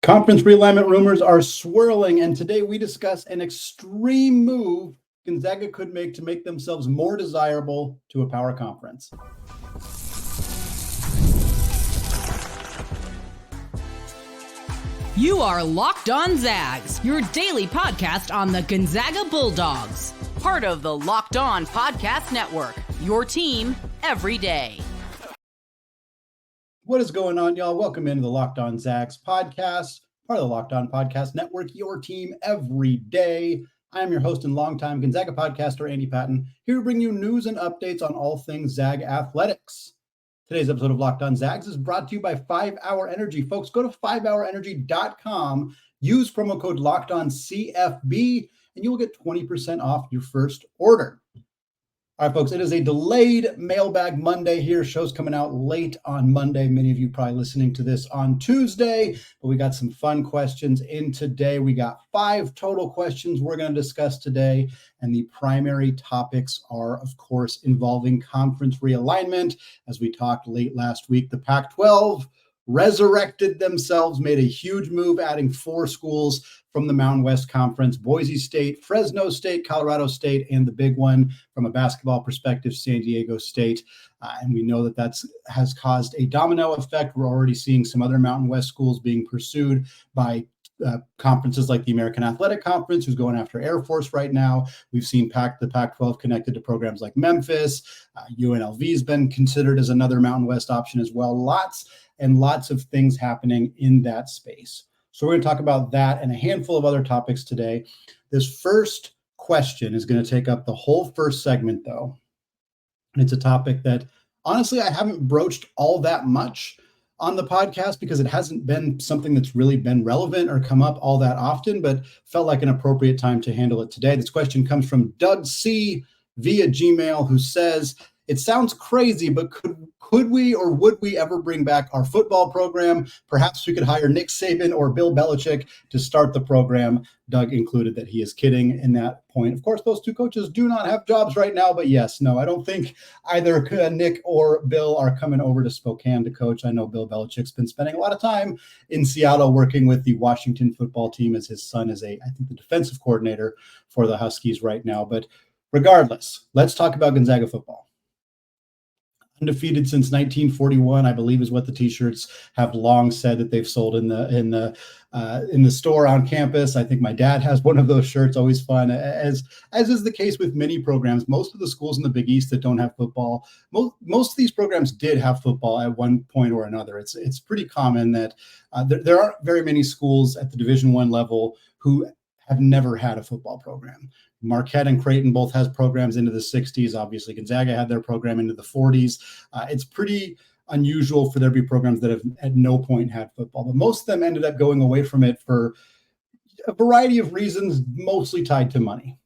Conference realignment rumors are swirling, and today we discuss an extreme move Gonzaga could make to make themselves more desirable to a power conference. You are Locked On Zags, your daily podcast on the Gonzaga Bulldogs. Part of the Locked On Podcast Network, your team every day. What is going on, y'all? Welcome into the Locked On Zags podcast, part of the Locked On Podcast Network, your team every day. I am your host and longtime Gonzaga podcaster, Andy Patton, here to bring you news and updates on all things Zag athletics. Today's episode of Locked On Zags is brought to you by 5 Hour Energy. Folks, go to 5hourenergy.com, use promo code LOCKEDONCFB, and you will get 20% off your first order. All right, folks, it is a delayed Mailbag Monday here. Show's coming out late on Monday. Many of you probably listening to this on Tuesday, but we got some fun questions in today. We got 5 total questions we're going to discuss today, and the primary topics are, of course, involving conference realignment. As we talked late last week, the Pac-12 resurrected themselves, made a huge move, adding 4 schools from the Mountain West Conference: Boise State, Fresno State, Colorado State, and the big one from a basketball perspective, San Diego State. And we know that has caused a domino effect. We're already seeing some other Mountain West schools being pursued by conferences like the American Athletic Conference, who's going after Air Force right now. We've seen the Pac-12 connected to programs like Memphis. UNLV's been considered as another Mountain West option as well. Lots and lots of things happening in that space. So we're going to talk about that and a handful of other topics today. This first question is going to take up the whole first segment, though. And it's a topic that, honestly, I haven't broached all that much on the podcast because it hasn't been something that's really been relevant or come up all that often, but felt like an appropriate time to handle it today. This question comes from Doug C. via Gmail, who says, "It sounds crazy, but could we or would we ever bring back our football program? Perhaps we could hire Nick Saban or Bill Belichick to start the program." Doug included that he is kidding in that point. Of course, those two coaches do not have jobs right now, but yes, no, I don't think either Nick or Bill are coming over to Spokane to coach. I know Bill Belichick's been spending a lot of time in Seattle working with the Washington football team, as his son is I think the defensive coordinator for the Huskies right now. But regardless, let's talk about Gonzaga football. Undefeated since 1941, I believe, is what the T-shirts have long said that they've sold in the store on campus. I think my dad has one of those shirts. Always fun, as is the case with many programs. Most of the schools in the Big East that don't have football, most of these programs did have football at one point or another. It's pretty common that there aren't very many schools at the Division I level who have never had a football program. Marquette and Creighton both has programs into the 60s. Obviously, Gonzaga had their program into the 40s. It's pretty unusual for there to be programs that have at no point had football, but most of them ended up going away from it for a variety of reasons, mostly tied to money,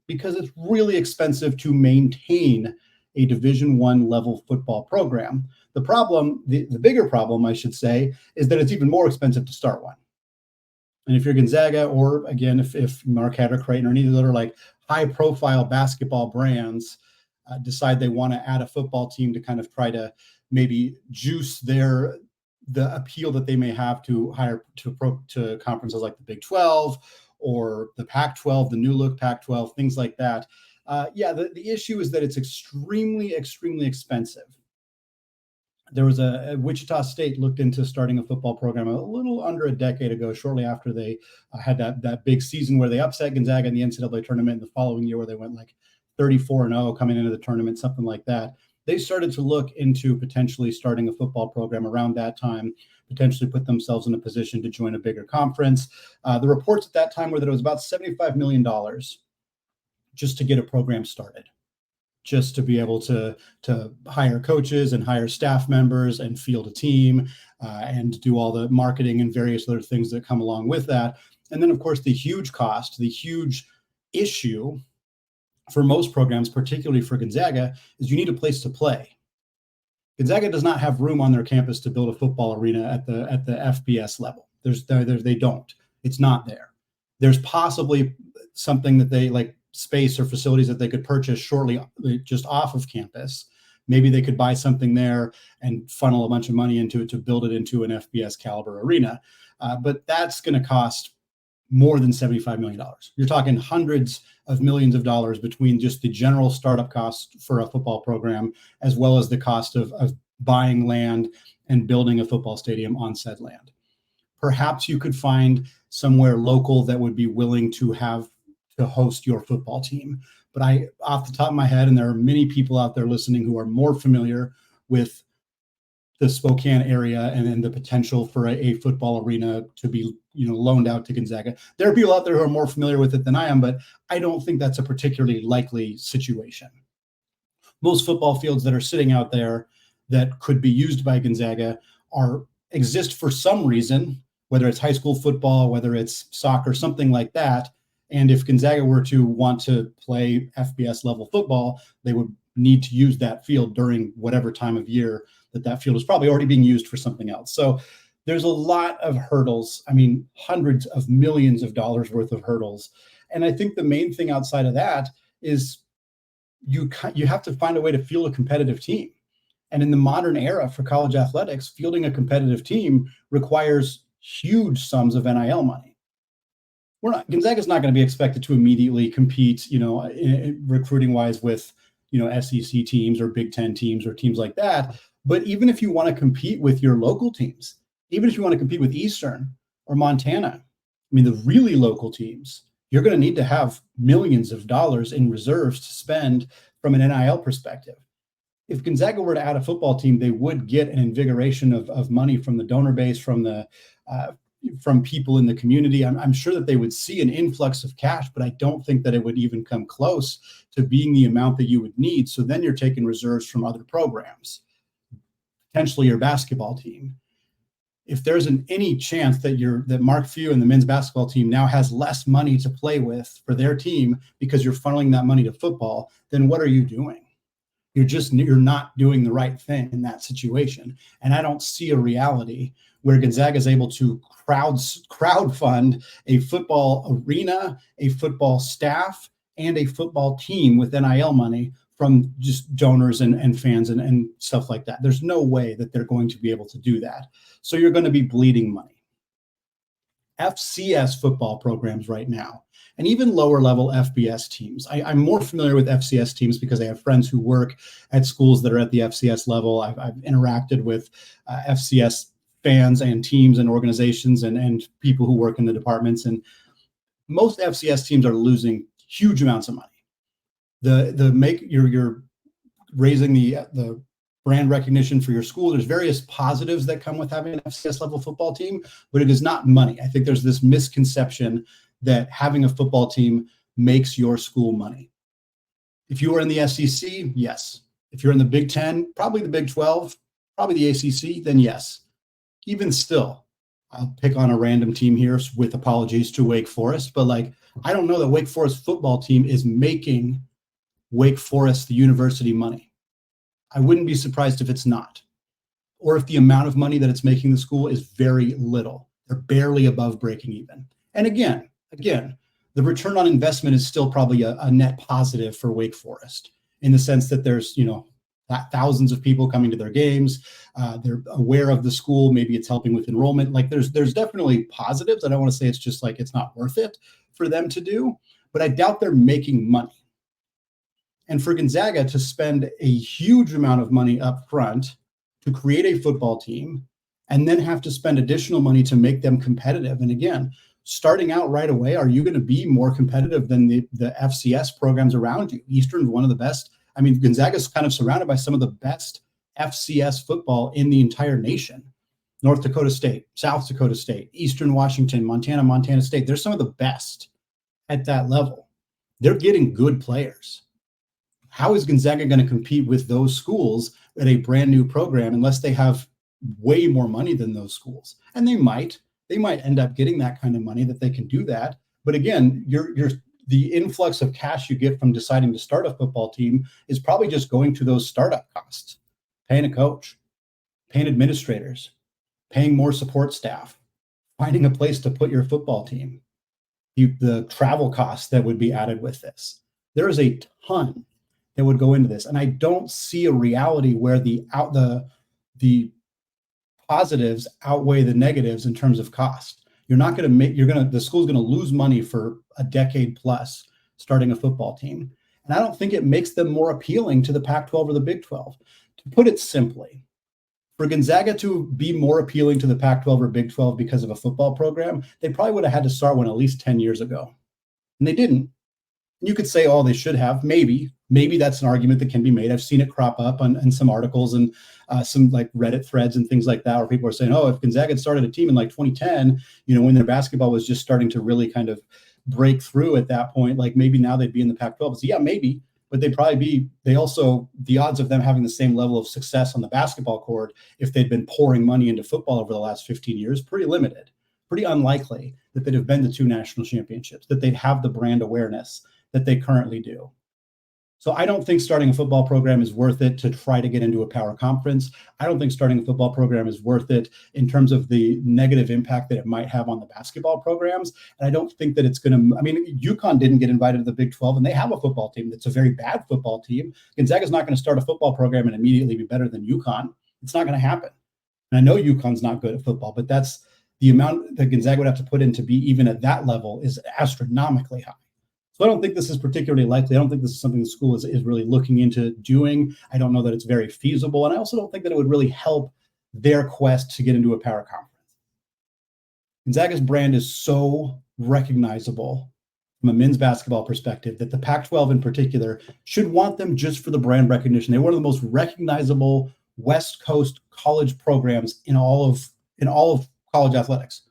because it's really expensive to maintain a Division I level football program. The problem, the bigger problem, I should say, is that it's even more expensive to start one. And if you're Gonzaga, or again, if Marquette or Creighton or any of the other like high-profile basketball brands decide they want to add a football team to kind of try to maybe juice the appeal that they may have to hire to conferences like the Big 12 or the Pac-12, the new look Pac-12, things like that. The issue is that it's extremely, extremely expensive. There was a Wichita State looked into starting a football program a little under a decade ago, shortly after they had that big season where they upset Gonzaga in the NCAA tournament, and the following year where they went like 34-0 coming into the tournament, something like that. They started to look into potentially starting a football program around that time, potentially put themselves in a position to join a bigger conference. The reports at that time were that it was about $75 million just to get a program started, just to be able to hire coaches and hire staff members and field a team and do all the marketing and various other things that come along with that. And then, of course, the huge cost, the huge issue for most programs, particularly for Gonzaga, is you need a place to play. Gonzaga does not have room on their campus to build a football arena at the FBS level. They don't. It's not there. There's possibly something that they like, space or facilities that they could purchase shortly just off of campus. Maybe they could buy something there and funnel a bunch of money into it to build it into an FBS caliber arena. but that's going to cost more than $75 million. You're talking hundreds of millions of dollars between just the general startup costs for a football program, as well as the cost of buying land and building a football stadium on said land. Perhaps you could find somewhere local that would be willing to host your football team. But off the top of my head, and there are many people out there listening who are more familiar with the Spokane area and then the potential for a football arena to be, loaned out to Gonzaga. There are people out there who are more familiar with it than I am, but I don't think that's a particularly likely situation. Most football fields that are sitting out there that could be used by Gonzaga exist for some reason, whether it's high school football, whether it's soccer, something like that. And if Gonzaga were to want to play FBS level football, they would need to use that field during whatever time of year that field is probably already being used for something else. So there's a lot of hurdles. I mean, hundreds of millions of dollars worth of hurdles. And I think the main thing outside of that is you have to find a way to field a competitive team. And in the modern era for college athletics, fielding a competitive team requires huge sums of NIL money. Gonzaga's not going to be expected to immediately compete, recruiting wise with, SEC teams or Big Ten teams or teams like that. But even if you want to compete with your local teams, even if you want to compete with Eastern or Montana, the really local teams, you're going to need to have millions of dollars in reserves to spend from an NIL perspective. If Gonzaga were to add a football team, they would get an invigoration of money from the donor base, from people in the community. I'm sure that they would see an influx of cash, but I don't think that it would even come close to being the amount that you would need. So then you're taking reserves from other programs, potentially your basketball team. If there's any chance that Mark Few and the men's basketball team now has less money to play with for their team because you're funneling that money to football, then what are you doing? You're not doing the right thing in that situation. And I don't see a reality where Gonzaga is able to crowd fund a football arena, a football staff, and a football team with NIL money from just donors and fans and stuff like that. There's no way that they're going to be able to do that. So you're going to be bleeding money. FCS football programs right now, and even lower level FBS teams. I'm more familiar with FCS teams because I have friends who work at schools that are at the FCS level. I've interacted with FCS fans and teams and organizations and people who work in the departments. And most FCS teams are losing huge amounts of money. You're raising the brand recognition for your school. There's various positives that come with having an FCS level football team, but it is not money. I think there's this misconception that having a football team makes your school money. If you are in the SEC, yes. If you're in the Big Ten, probably the Big 12, probably the ACC, then yes. Even still, I'll pick on a random team here with apologies to Wake Forest, but I don't know that Wake Forest football team is making Wake Forest, the university, money. I wouldn't be surprised if it's not, or if the amount of money that it's making the school is very little. They're barely above breaking even. And again, the return on investment is still probably a net positive for Wake Forest in the sense that there's, thousands of people coming to their games. They're aware of the school. Maybe it's helping with enrollment. There's definitely positives. I don't want to say it's just it's not worth it for them to do, but I doubt they're making money. And for Gonzaga to spend a huge amount of money up front to create a football team and then have to spend additional money to make them competitive. And again, starting out right away, are you going to be more competitive than the FCS programs around you? Eastern's one of the best. Gonzaga's kind of surrounded by some of the best FCS football in the entire nation. North Dakota State, South Dakota State, Eastern Washington, Montana State. They're some of the best at that level. They're getting good players. How is Gonzaga going to compete with those schools at a brand new program unless they have way more money than those schools? And they might end up getting that kind of money that they can do that. But again, the influx of cash you get from deciding to start a football team is probably just going to those startup costs, paying a coach, paying administrators, paying more support staff, finding a place to put your football team, the travel costs that would be added with this. There is a ton that would go into this. And I don't see a reality where the positives outweigh the negatives in terms of cost. The school's going to lose money for a decade plus starting a football team. And I don't think it makes them more appealing to the Pac-12 or the Big 12. To put it simply, for Gonzaga to be more appealing to the Pac-12 or Big 12 because of a football program, they probably would have had to start one at least 10 years ago. And they didn't. You could say, oh, they should have. Maybe that's an argument that can be made. I've seen it crop up in some articles and some like Reddit threads and things like that, where people are saying, oh, if Gonzaga had started a team in like 2010, when their basketball was just starting to really kind of break through at that point, like maybe now they'd be in the Pac-12. So yeah, maybe, but the odds of them having the same level of success on the basketball court, if they'd been pouring money into football over the last 15 years, pretty limited, pretty unlikely that they'd have been to 2 national championships, that they'd have the brand awareness that they currently do. So I don't think starting a football program is worth it to try to get into a power conference. I don't think starting a football program is worth it in terms of the negative impact that it might have on the basketball programs. And I don't think that it's going to, UConn didn't get invited to the Big 12 and they have a football team that's a very bad football team. Gonzaga's not going to start a football program and immediately be better than UConn. It's not going to happen. And I know UConn's not good at football, but that's the amount that Gonzaga would have to put in to be even at that level is astronomically high. So I don't think this is particularly likely. I don't think this is something the school is really looking into doing. I don't know that it's very feasible. And I also don't think that it would really help their quest to get into a power conference. Gonzaga's brand is so recognizable from a men's basketball perspective that the Pac-12 in particular should want them just for the brand recognition. They're one of the most recognizable West Coast college programs in all of college athletics.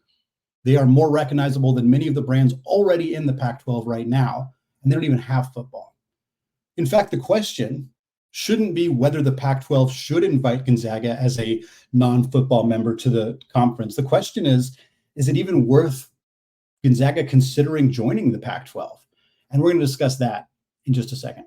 They are more recognizable than many of the brands already in the Pac-12 right now, and they don't even have football. In fact, the question shouldn't be whether the Pac-12 should invite Gonzaga as a non-football member to the conference. The question is it even worth Gonzaga considering joining the Pac-12? And we're going to discuss that in just a second.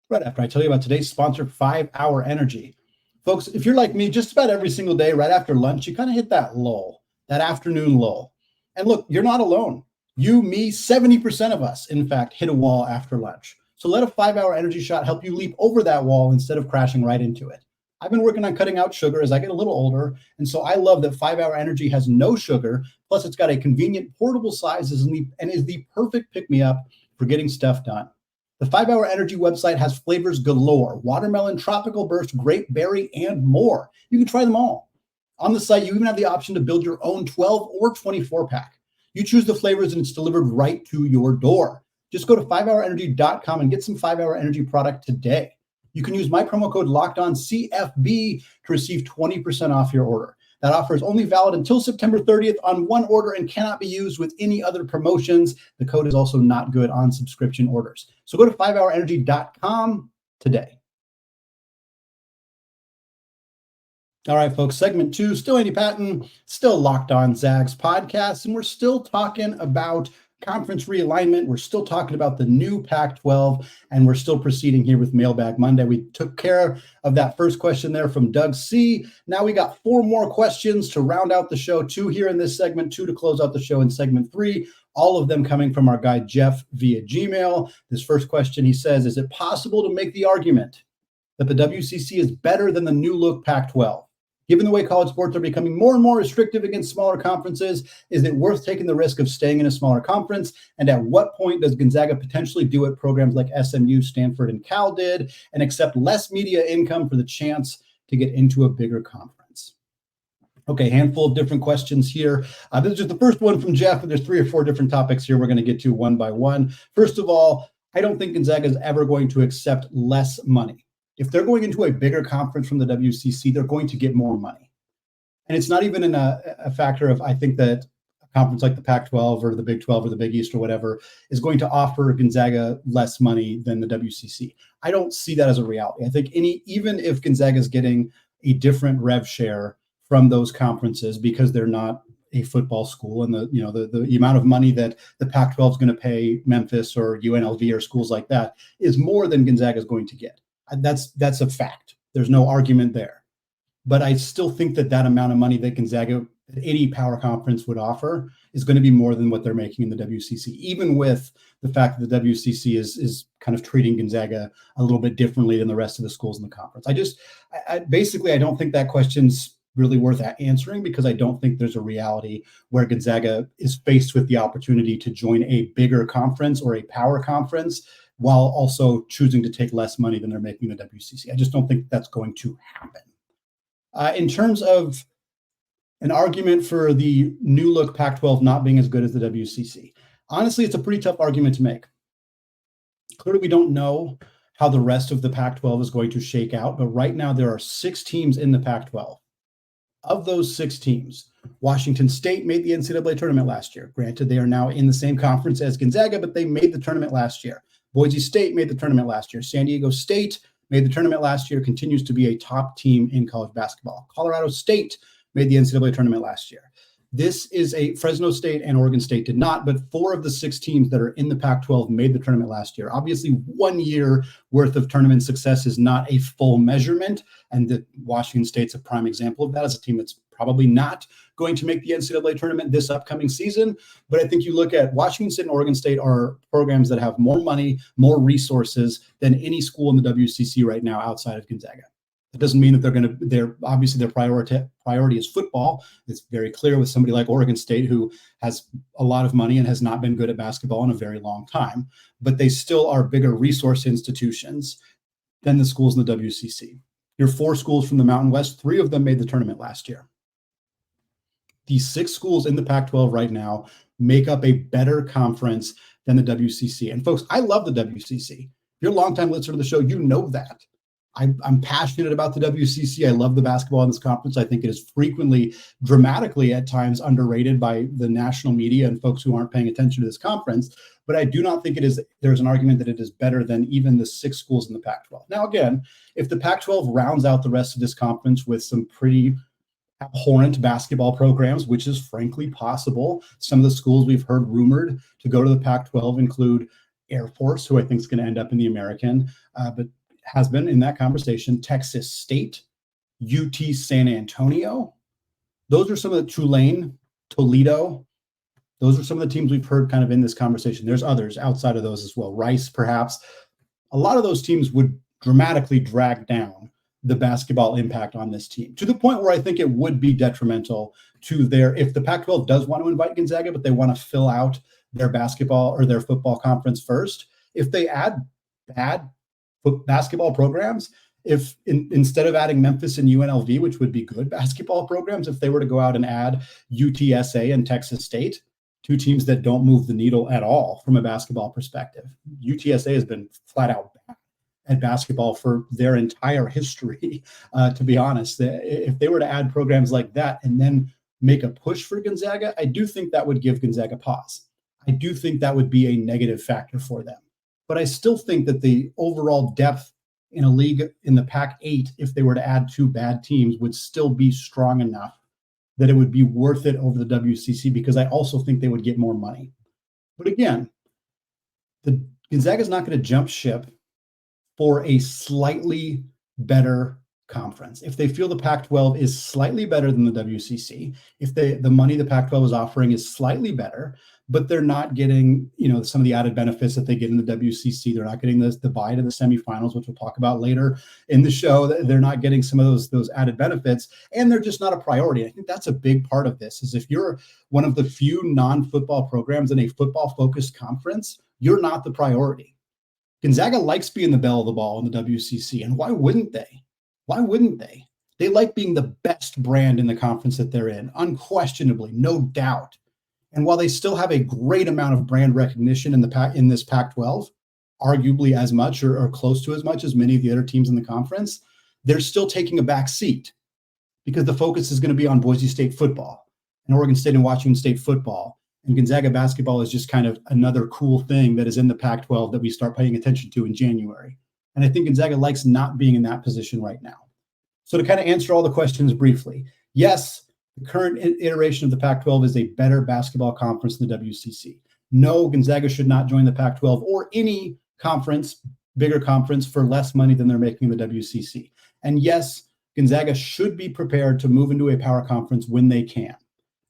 Right after I tell you about today's sponsor, 5 Hour Energy. Folks, if you're like me, just about every single day right after lunch, you kind of hit that lull, that afternoon lull. And look, you're not alone. You, me, 70% of us, in fact, hit a wall after lunch. So let a 5 Hour Energy shot help you leap over that wall instead of crashing right into it. I've been working on cutting out sugar as I get a little older, and so I love that 5 Hour Energy has no sugar, plus it's got a convenient portable size and is the perfect pick-me-up for getting stuff done. The 5 Hour Energy website has flavors galore: watermelon, tropical burst, grape berry, and more. You can try them all. On the site, you even have the option to build your own 12 or 24 pack. You choose the flavors and it's delivered right to your door. Just go to 5hourenergy.com and get some 5 Hour Energy product today. You can use my promo code LOCKEDONCFB to receive 20% off your order. That offer is only valid until September 30th on one order and cannot be used with any other promotions. The code is also not good on subscription orders. So go to 5hourenergy.com today. All right, folks, segment 2, still Andy Patton, still Locked On Zags podcast, and we're still talking about conference realignment. We're still talking about the new Pac-12, and we're still proceeding here with Mailbag Monday. We took care of that first question there from Doug C. Now we got 4 more questions to round out the show, 2 here in this segment, 2 to close out the show in segment 3, all of them coming from our guy Jeff via Gmail. This first question, he says, is it possible to make the argument that the WCC is better than the new look Pac-12? Given the way college sports are becoming more and more restrictive against smaller conferences, is it worth taking the risk of staying in a smaller conference? And at what point does Gonzaga potentially do what programs like SMU, Stanford, and Cal did and accept less media income for the chance to get into a bigger conference? Okay, handful of different questions here. This is just the first one from Jeff, but there's 3 or 4 different topics here we're going to get to one by one. First of all, I don't think Gonzaga is ever going to accept less money. If they're going into a bigger conference from the WCC, they're going to get more money. And it's not even in a factor of, I think that a conference like the Pac-12 or the Big 12 or the Big East or whatever is going to offer Gonzaga less money than the WCC. I don't see that as a reality. I think even if Gonzaga is getting a different rev share from those conferences because they're not a football school, and the amount of money that the Pac-12 is going to pay Memphis or UNLV or schools like that is more than Gonzaga is going to get. That's a fact. There's no argument there. But I still think that amount of money that Gonzaga that any power conference would offer is going to be more than what they're making in the WCC, even with the fact that the WCC is kind of treating Gonzaga a little bit differently than the rest of the schools in the conference. I don't think that question's really worth answering, because I don't think there's a reality where Gonzaga is faced with the opportunity to join a bigger conference or a power conference while also choosing to take less money than they're making in the WCC. I just don't think that's going to happen. In terms of an argument for the new look Pac-12 not being as good as the WCC, honestly, it's a pretty tough argument to make. Clearly, we don't know how the rest of the Pac-12 is going to shake out, but right now there are 6 teams in the Pac-12. Of those 6 teams, Washington State made the NCAA tournament last year. Granted, they are now in the same conference as Gonzaga, but they made the tournament last year. Boise State made the tournament last year. San Diego State made the tournament last year, continues to be a top team in college basketball. Colorado State made the NCAA tournament last year. This is Fresno State and Oregon State did not, but 4 of the 6 teams that are in the Pac-12 made the tournament last year. Obviously, 1 year worth of tournament success is not a full measurement, and the Washington State's a prime example of that, as a team that's probably not going to make the NCAA tournament this upcoming season. But I think you look at Washington State and Oregon State are programs that have more money, more resources than any school in the WCC right now outside of Gonzaga. It doesn't mean that they're obviously their priority is football. It's very clear with somebody like Oregon State, who has a lot of money and has not been good at basketball in a very long time, but they still are bigger resource institutions than the schools in the WCC. Your 4 schools from the Mountain West, 3 of them made the tournament last year. These 6 schools in the Pac-12 right now make up a better conference than the WCC. And folks, I love the WCC. If you're a longtime listener to the show, you know that. I'm passionate about the WCC. I love the basketball in this conference. I think it is frequently, dramatically at times, underrated by the national media and folks who aren't paying attention to this conference. But I do not think there's an argument that it is better than even the 6 schools in the Pac-12. Now, again, if the Pac-12 rounds out the rest of this conference with some pretty abhorrent basketball programs, which is frankly possible, some of the schools we've heard rumored to go to the Pac-12 include Air Force, who I think is going to end up in the American, but has been in that conversation, Texas State, UT San Antonio. Those are some of the Tulane, Toledo. Those are some of the teams we've heard kind of in this conversation. There's others outside of those as well. Rice, perhaps. A lot of those teams would dramatically drag down the basketball impact on this team, to the point where I think it would be detrimental to if the Pac-12 does want to invite Gonzaga, but they want to fill out their basketball or their football conference first. If they add bad basketball programs, if instead of adding Memphis and UNLV, which would be good basketball programs, if they were to go out and add UTSA and Texas State, 2 teams that don't move the needle at all from a basketball perspective. UTSA has been flat out bad at basketball for their entire history, to be honest. If they were to add programs like that and then make a push for Gonzaga, I do think that would give Gonzaga pause. I do think that would be a negative factor for them. But I still think that the overall depth in a league in the Pac-8, if they were to add 2 bad teams, would still be strong enough that it would be worth it over the WCC, because I also think they would get more money. But again, the Gonzaga is not going to jump ship for a slightly better conference. If they feel the Pac-12 is slightly better than the WCC, if the money the Pac-12 is offering is slightly better, but they're not getting, some of the added benefits that they get in the WCC. They're not getting the bye to the semifinals, which we'll talk about later in the show. They're not getting some of those added benefits, and they're just not a priority. I think that's a big part of this, is if you're one of the few non-football programs in a football-focused conference, you're not the priority. Gonzaga likes being the belle of the ball in the WCC, and why wouldn't they? Why wouldn't they? They like being the best brand in the conference that they're in, unquestionably, no doubt. And while they still have a great amount of brand recognition in this Pac-12, arguably as much or close to as much as many of the other teams in the conference, they're still taking a back seat, because the focus is going to be on Boise State football and Oregon State and Washington State football. And Gonzaga basketball is just kind of another cool thing that is in the Pac-12 that we start paying attention to in January. And I think Gonzaga likes not being in that position right now. So to kind of answer all the questions briefly, yes, the current iteration of the Pac-12 is a better basketball conference than the WCC. No, Gonzaga should not join the Pac-12 or any conference, bigger conference, for less money than they're making in the WCC. And yes, Gonzaga should be prepared to move into a power conference when they can.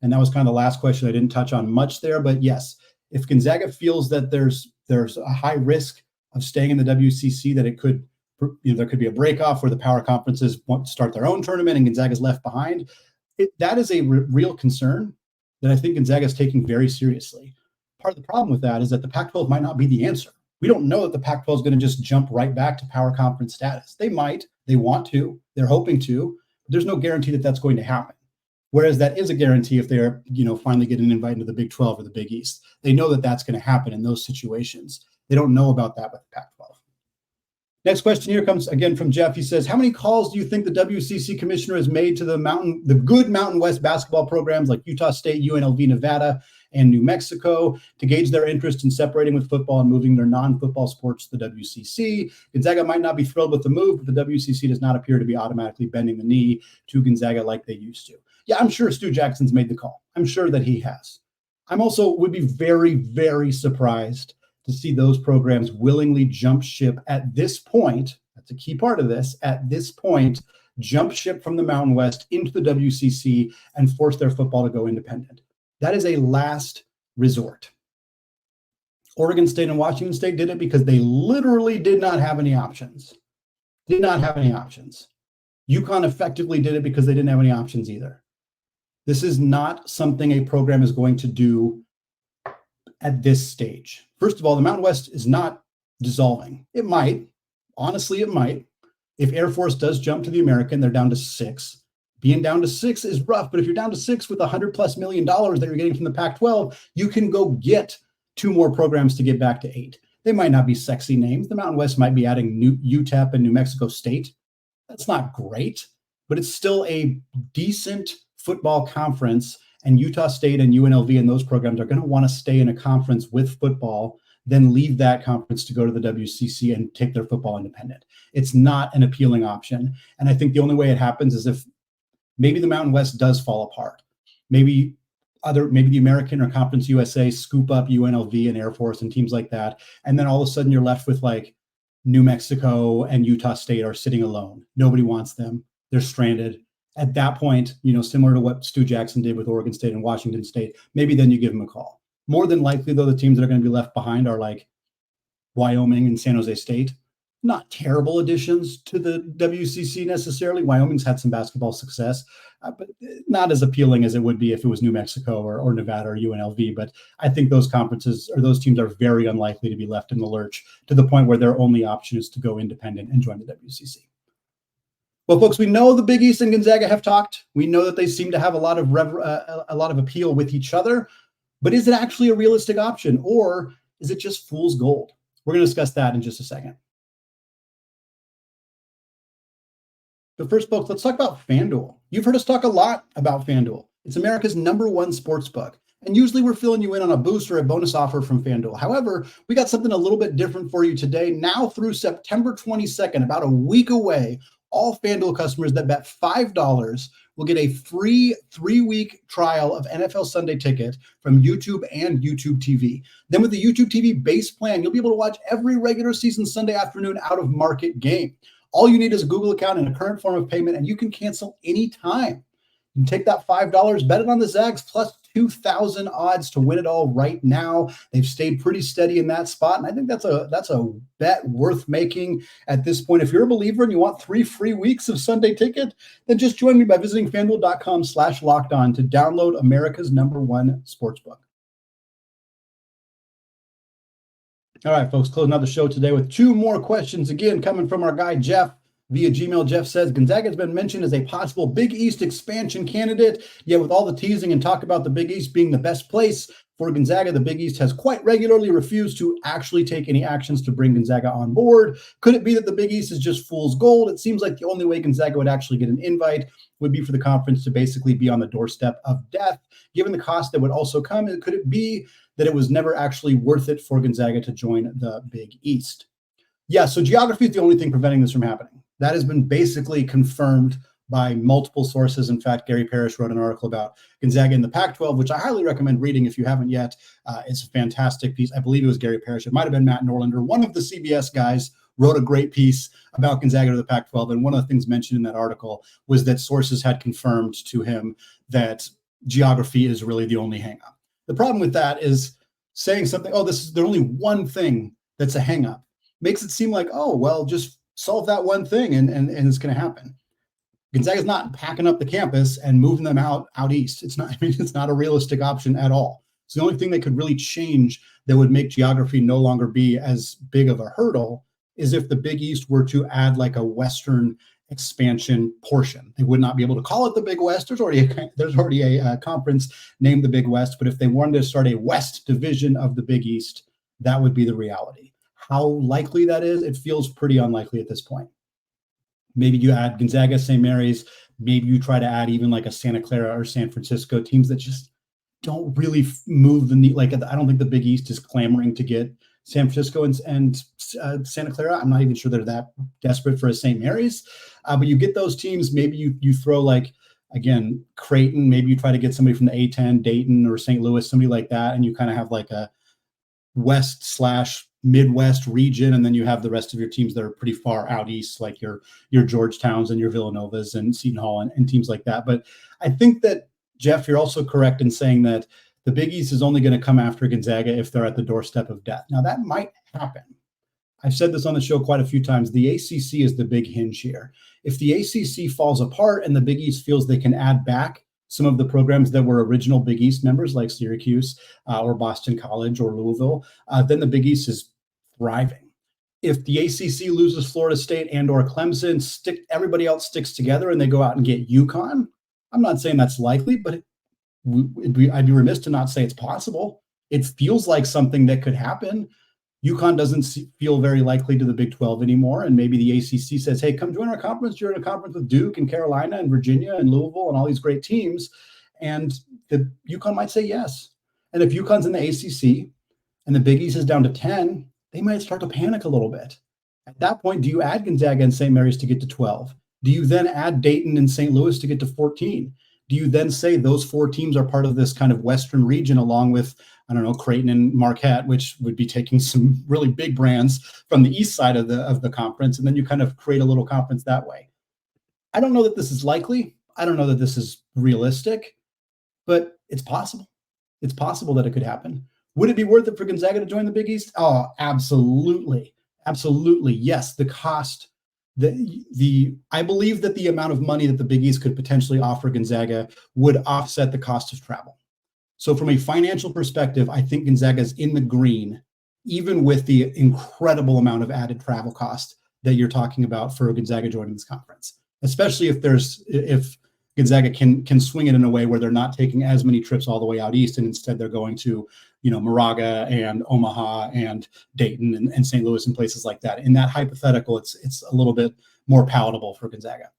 And that was kind of the last question. I didn't touch on much there, but yes, if Gonzaga feels that there's a high risk of staying in the WCC, that it could, there could be a break-off where the power conferences want to start their own tournament and Gonzaga's left behind. That is a real concern that I think Gonzaga is taking very seriously. Part of the problem with that is that the Pac-12 might not be the answer. We don't know that the Pac-12 is going to just jump right back to power conference status. They might, they want to, they're hoping to, but there's no guarantee that that's going to happen. Whereas that is a guarantee if they're, finally get an invite into the Big 12 or the Big East. They know that that's going to happen in those situations. They don't know about that with the Pac-12. Next question here comes again from Jeff. He says, how many calls do you think the WCC commissioner has made to the good Mountain West basketball programs like Utah State, UNLV, Nevada, and New Mexico to gauge their interest in separating with football and moving their non-football sports to the WCC? Gonzaga might not be thrilled with the move, but the WCC does not appear to be automatically bending the knee to Gonzaga like they used to. Yeah, I'm sure Stu Jackson's made the call. I'm sure that he has. I'm also would be very, very surprised to see those programs willingly jump ship at this point. That's a key part of this. At this point, jump ship from the Mountain West into the WCC and force their football to go independent. That is a last resort. Oregon State and Washington State did it because they literally did not have any options. Did not have any options. UConn effectively did it because they didn't have any options either. This is not something a program is going to do at this stage. First of all, the Mountain West is not dissolving. It might. Honestly, it might. If Air Force does jump to the American, they're down to 6. Being down to 6 is rough, but if you're down to 6 with $100+ million that you're getting from the Pac-12, you can go get 2 more programs to get back to 8. They might not be sexy names. The Mountain West might be adding UTEP and New Mexico State. That's not great, but it's still a decent football conference, and Utah State and UNLV and those programs are going to want to stay in a conference with football, then leave that conference to go to the WCC and take their football independent. It's not an appealing option. And I think the only way it happens is if maybe the Mountain West does fall apart. Maybe the American or Conference USA scoop up UNLV and Air Force and teams like that. And then all of a sudden you're left with like New Mexico and Utah State are sitting alone. Nobody wants them. They're stranded. At that point, similar to what Stu Jackson did with Oregon State and Washington State, maybe then you give them a call. More than likely, though, the teams that are going to be left behind are like Wyoming and San Jose State. Not terrible additions to the WCC necessarily. Wyoming's had some basketball success, but not as appealing as it would be if it was New Mexico or Nevada or UNLV. But I think those conferences or those teams are very unlikely to be left in the lurch to the point where their only option is to go independent and join the WCC. Well, folks, we know the Big East and Gonzaga have talked. We know that they seem to have a lot of appeal with each other. But is it actually a realistic option, or is it just fool's gold? We're going to discuss that in just a second. But first, folks, let's talk about FanDuel. You've heard us talk a lot about FanDuel. It's America's #1 sports book. And usually we're filling you in on a boost or a bonus offer from FanDuel. However, we got something a little bit different for you today. Now through September 22nd, about a week away, all FanDuel customers that bet $5 will get a free 3-week trial of NFL Sunday Ticket from YouTube and YouTube TV. Then with the YouTube TV base plan, you'll be able to watch every regular season Sunday afternoon out of market game. All you need is a Google account and a current form of payment, and you can cancel anytime. You can take that $5, bet it on the Zags plus 2,000 odds to win it all right now. They've stayed pretty steady in that spot, and I think that's a bet worth making at this point. If you're a believer and you want 3 free weeks of Sunday Ticket, then just join me by visiting FanDuel.com/lockedon to download America's #1 sportsbook. All right, folks, closing out the show today with 2 more questions, again, coming from our guy, Jeff. Via Gmail, Jeff says, Gonzaga has been mentioned as a possible Big East expansion candidate, yet with all the teasing and talk about the Big East being the best place for Gonzaga, the Big East has quite regularly refused to actually take any actions to bring Gonzaga on board. Could it be that the Big East is just fool's gold? It seems like the only way Gonzaga would actually get an invite would be for the conference to basically be on the doorstep of death. Given the cost that would also come, could it be that it was never actually worth it for Gonzaga to join the Big East? Yeah, so geography is the only thing preventing this from happening. That has been basically confirmed by multiple sources. In fact, Gary Parrish wrote an article about Gonzaga in the Pac-12, which I highly recommend reading if you haven't yet. It's a fantastic piece. I believe it was Gary Parrish. It might have been Matt Norlander. One of the CBS guys wrote a great piece about Gonzaga to the Pac-12. And one of the things mentioned in that article was that sources had confirmed to him that geography is really the only hang up. The problem with that is saying something, there's only one thing that's a hang up, makes it seem like, just solve that one thing and it's going to happen. Gonzaga's not packing up the campus and moving them out east. It's not a realistic option at all. So the only thing that could really change that would make geography no longer be as big of a hurdle is if the Big East were to add like a Western expansion portion. They would not be able to call it the Big West. There's already a conference named the Big West, but if they wanted to start a West division of the Big East, that would be the reality. How likely that is, it feels pretty unlikely at this point. Maybe you add Gonzaga, St. Mary's, maybe you try to add even like a Santa Clara or San Francisco, teams that just don't really move the needle. Like, I don't think the Big East is clamoring to get San Francisco and Santa Clara. I'm not even sure they're that desperate for a St. Mary's, but you get those teams. Maybe you throw like, again, Creighton, maybe you try to get somebody from the A-10, Dayton or St. Louis, somebody like that. And you kind of have like a West/Midwest region. And then you have the rest of your teams that are pretty far out east, like your Georgetowns and your Villanovas and Seton Hall and teams like that. But I think that, Jeff, you're also correct in saying that the Big East is only going to come after Gonzaga if they're at the doorstep of death. Now, that might happen. I've said this on the show quite a few times. The ACC is the big hinge here. If the ACC falls apart and the Big East feels they can add back some of the programs that were original Big East members, like Syracuse or Boston College or Louisville, then the Big East is thriving. If the ACC loses Florida State and or Clemson, everybody else sticks together and they go out and get UConn, I'm not saying that's likely, but I'd be remiss to not say it's possible. It feels like something that could happen. UConn doesn't feel very likely to the Big 12 anymore. And maybe the ACC says, hey, come join our conference. You're in a conference with Duke and Carolina and Virginia and Louisville and all these great teams. And the UConn might say yes. And if UConn's in the ACC and the Big East is down to 10, they might start to panic a little bit. At that point, do you add Gonzaga and St. Mary's to get to 12? Do you then add Dayton and St. Louis to get to 14? Do you then say those four teams are part of this kind of Western region along with, Creighton and Marquette, which would be taking some really big brands from the east side of the conference, and then you kind of create a little conference that way? I don't know that this is likely. I don't know that this is realistic, but it's possible. It's possible that it could happen. Would it be worth it for Gonzaga to join the Big East? Oh, absolutely. Absolutely. Yes, the cost. I believe that the amount of money that the Big East could potentially offer Gonzaga would offset the cost of travel. So from a financial perspective, I think Gonzaga is in the green, even with the incredible amount of added travel cost that you're talking about for Gonzaga joining this conference, especially if Gonzaga can swing it in a way where they're not taking as many trips all the way out east, and instead they're going to, Moraga and Omaha and Dayton and St. Louis and places like that. In that hypothetical, it's a little bit more palatable for Gonzaga.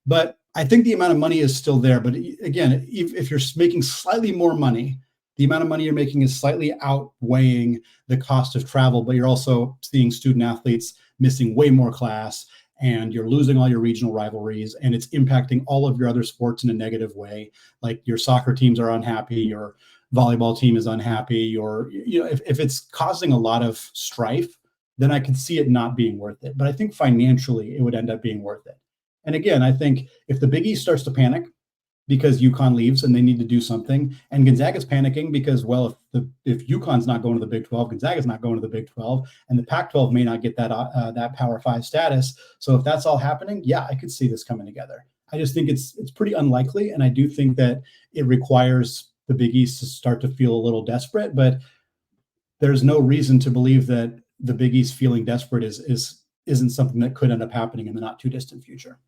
But I think the amount of money is still there. But again, if you're making slightly more money, the amount of money you're making is slightly outweighing the cost of travel, but you're also seeing student athletes missing way more class, and you're losing all your regional rivalries, and it's impacting all of your other sports in a negative way. Like your soccer teams are unhappy, your volleyball team is unhappy, or if it's causing a lot of strife, then I could see it not being worth it. But I think financially it would end up being worth it. And again, I think if the Big East starts to panic because UConn leaves and they need to do something, and Gonzaga's panicking because, well, if UConn's not going to the Big 12, Gonzaga's not going to the Big 12, and the Pac-12 may not get that Power 5 status. So if that's all happening, yeah, I could see this coming together. I just think it's pretty unlikely, and I do think that it requires the Big East to start to feel a little desperate, but there's no reason to believe that the Big East feeling desperate isn't something that could end up happening in the not too distant future.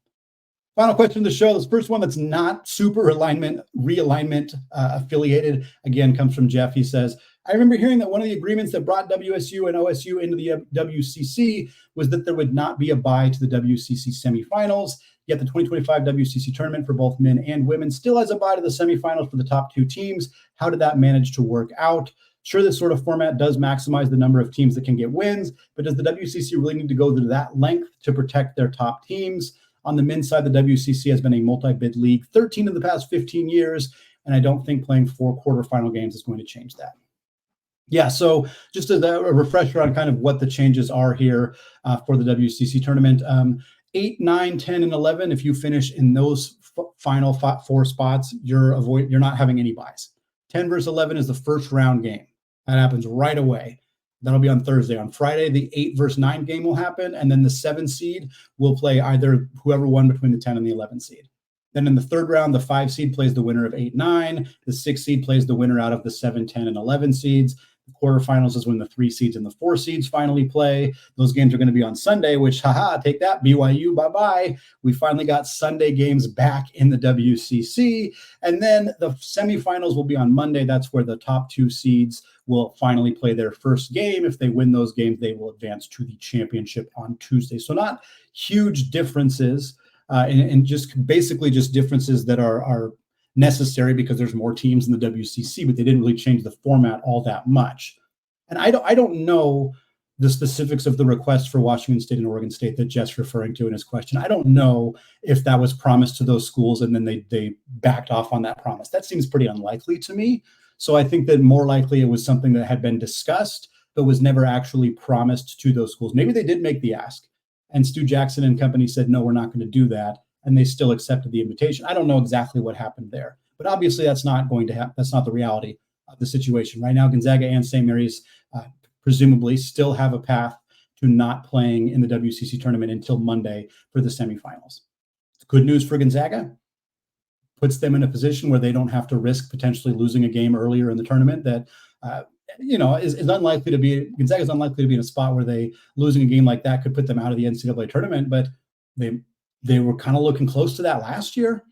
Final question of the show. This first one that's not super realignment affiliated, again, comes from Jeff. He says, I remember hearing that one of the agreements that brought WSU and OSU into the WCC was that there would not be a bye to the WCC semifinals, yet the 2025 WCC tournament for both men and women still has a bye to the semifinals for the top two teams. How did that manage to work out? Sure, this sort of format does maximize the number of teams that can get wins, but does the WCC really need to go to that length to protect their top teams? On the men's side, the WCC has been a multi-bid league 13 of the past 15 years, and I don't think playing 4 quarterfinal games is going to change that. Yeah, so just a refresher on kind of what the changes are here for the WCC tournament. 8, 9, 10, and 11, if you finish in those final 4 spots, you're not having any buys. 10 versus 11 is the first round game. That happens right away. That'll be on Thursday. On Friday, the 8 versus 9 game will happen, and then the 7 seed will play either whoever won between the 10 and the 11 seed. Then in the third round, the 5 seed plays the winner of 8, 9. The 6 seed plays the winner out of the 7, 10, and 11 seeds. The quarterfinals is when the 3 seeds and the 4 seeds finally play. Those games are going to be on Sunday, which, take that, BYU, bye-bye. We finally got Sunday games back in the WCC. And then the semifinals will be on Monday. That's where the top 2 seeds will finally play their first game. If they win those games, they will advance to the championship on Tuesday. So not huge differences, and just basically just differences that are necessary because there's more teams in the WCC, but they didn't really change the format all that much. And I don't know the specifics of the request for Washington State and Oregon State that Jeff's referring to in his question. I don't know if that was promised to those schools and then they backed off on that promise. That seems pretty unlikely to me. So I think that more likely it was something that had been discussed, but was never actually promised to those schools. Maybe they did make the ask and Stu Jackson and company said, no, we're not going to do that. And they still accepted the invitation. I don't know exactly what happened there, but obviously that's not going to happen. That's not the reality of the situation right now. Gonzaga and St. Mary's presumably still have a path to not playing in the WCC tournament until Monday for the semifinals. Good news for Gonzaga. Puts them in a position where they don't have to risk potentially losing a game earlier in the tournament that, is unlikely to be. Gonzaga is unlikely to be in a spot where they losing a game like that could put them out of the NCAA tournament, but they were kind of looking close to that last year.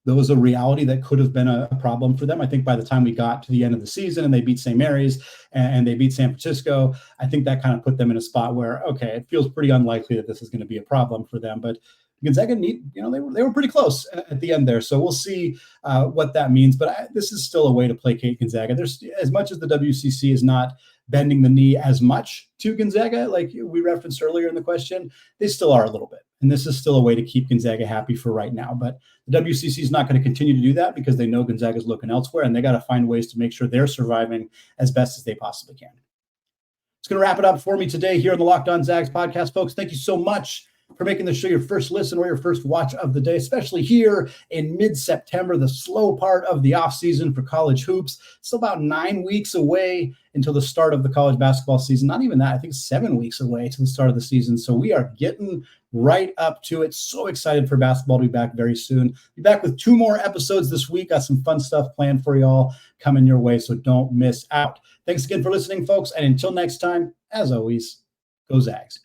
There was a reality that could have been a problem for them. I think by the time we got to the end of the season and they beat St. Mary's and they beat San Francisco, I think that kind of put them in a spot where, okay, it feels pretty unlikely that this is going to be a problem for them. But Gonzaga they were pretty close at the end there. So we'll see what that means. But this is still a way to placate Gonzaga. There's, as much as the WCC is not bending the knee as much to Gonzaga, like we referenced earlier in the question, they still are a little bit. And this is still a way to keep Gonzaga happy for right now. But the WCC is not going to continue to do that because they know Gonzaga is looking elsewhere, and they got to find ways to make sure they're surviving as best as they possibly can. It's going to wrap it up for me today here on the Locked On Zags podcast, folks. Thank you so much for making the show your first listen or your first watch of the day, especially here in mid-September, the slow part of the offseason for college hoops. Still about 9 weeks away until the start of the college basketball season. Not even that, I think 7 weeks away to the start of the season. So we are getting right up to it. So excited for basketball to be back very soon. Be back with 2 more episodes this week. Got some fun stuff planned for y'all coming your way, so don't miss out. Thanks again for listening, folks. And until next time, as always, go Zags.